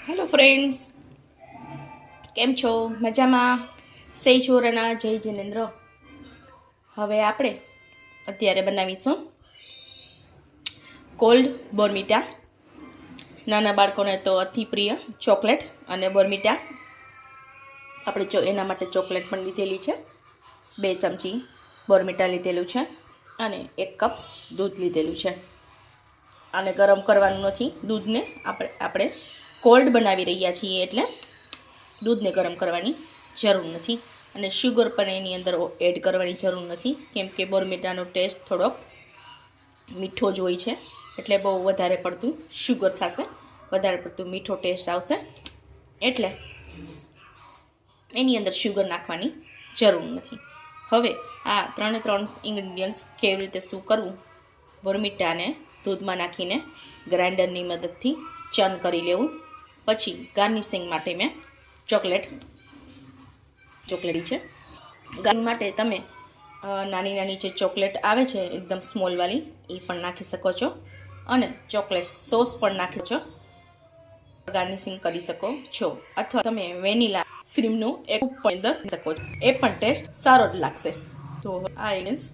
Hello friends, કેમ છો? મજામાં? સહી ચોરાના જય જિનેન્દ્ર. હવે આપણે અત્યારે બનાવીશું કોલ્ડ બોર્મિટા. નાના બાળકોને તો અતિ પ્રિય ચોકલેટ અને બોર્મિટા. આપણે એના માટે ચોકલેટ પણ લીધેલી છે, 2 ચમચી બોર્મિટા લીધેલું છે અને 1 કપ દૂધ લીધેલું છે. આને ગરમ કરવાનું નથી, દૂધને આપણે કોલ્ડ બનાવી રહ્યા છીએ એટલે દૂધને ગરમ કરવાની જરૂર નથી અને શુગર પણ એની અંદર એડ કરવાની જરૂર નથી, કેમ કે બોર્મિટાનો ટેસ્ટ થોડોક મીઠો જ હોય છે, એટલે બહુ વધારે પડતું શુગર થશે, વધારે પડતું મીઠો ટેસ્ટ આવશે, એટલે એની અંદર શુગર નાખવાની જરૂર નથી. હવે આ 3 ઇન્ગ્રીડિયન્ટ્સ કેવી રીતે શું કરવું, બોર્મિટાને દૂધમાં નાખીને ગ્રાઇન્ડરની મદદથી ચર્ન કરી લેવું. પછી ગાર્નિશિંગ માટે મેં ચોકલેટી છે. ગાર્નિશિંગ માટે તમે નાની નાની જે ચોકલેટ આવે છે એકદમ સ્મોલવાળી, એ પણ નાખી શકો છો અને ચોકલેટ સોસ પણ નાખી છો, ગાર્નિશિંગ કરી શકો છો. અથવા તમે વેનીલા ક્રીમનું એક પણ અંદર શકો છો, એ પણ ટેસ્ટ સારો જ લાગશે. તો આ ઇન્ગ્રીડિયન્ટ્સ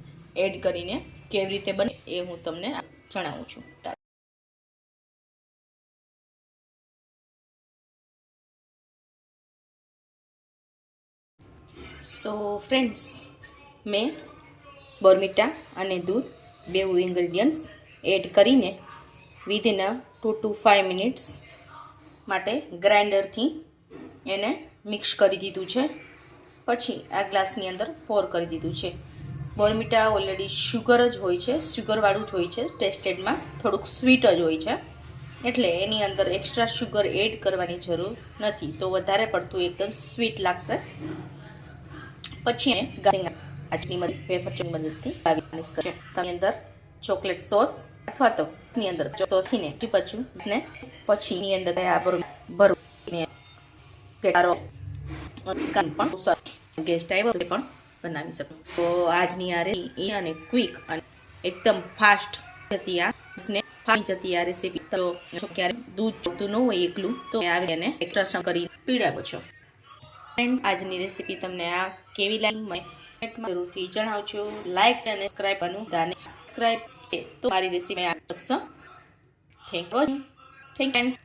એડ કરીને કેવી રીતે બને એ હું તમને જણાવું છું. સો ફ્રેન્ડ્સ, મેં બોર્મિટા અને દૂધ બેઉ ઇન્ગ્રીડિયન્ટ્સ એડ કરીને વિધિન 2 to 5 મિનિટ્સ માટે ગ્રાઇન્ડરથી એને મિક્સ કરી દીધું છે. પછી આ ગ્લાસની અંદર પોર કરી દીધું છે. બોર્મિટા ઓલરેડી શુગર જ હોય છે, શુગરવાળું જ હોય છે, ટેસ્ટેડમાં થોડુંક સ્વીટ જ હોય છે, એટલે એની અંદર એક્સ્ટ્રા શુગર એડ કરવાની જરૂર નથી, તો વધારે પડતું એકદમ સ્વીટ લાગશે. પછી આજની વેફરની મદદથી ગાર્નિશ કરશે. તેની અંદર ચોકલેટ સોસ અથવા તો ની અંદર સોસ ને પછી ની અંદર આ ભરીને ગેસ્ટ આવ્યો પણ બનાવી શકો. તો આજની આ રેસીપી અને ક્વિક અને એકદમ ફાસ્ટ જતી આ રેસીપી, તો ક્યારે દૂધ જોતું ન હોય એકલું તો આવીને એક્સ્ટ્રા કરી પીડાવો છો. ફ્રેન્ડ્સ, આજની રેસીપી તમને આ કેવી લાગી જરૂરથી જણાવજો. લાઈક અને સબસ્ક્રાઇબ સબસ્ક્રાઇબ છે તો મારી રેસીપી આ શકશો. Thank you friends.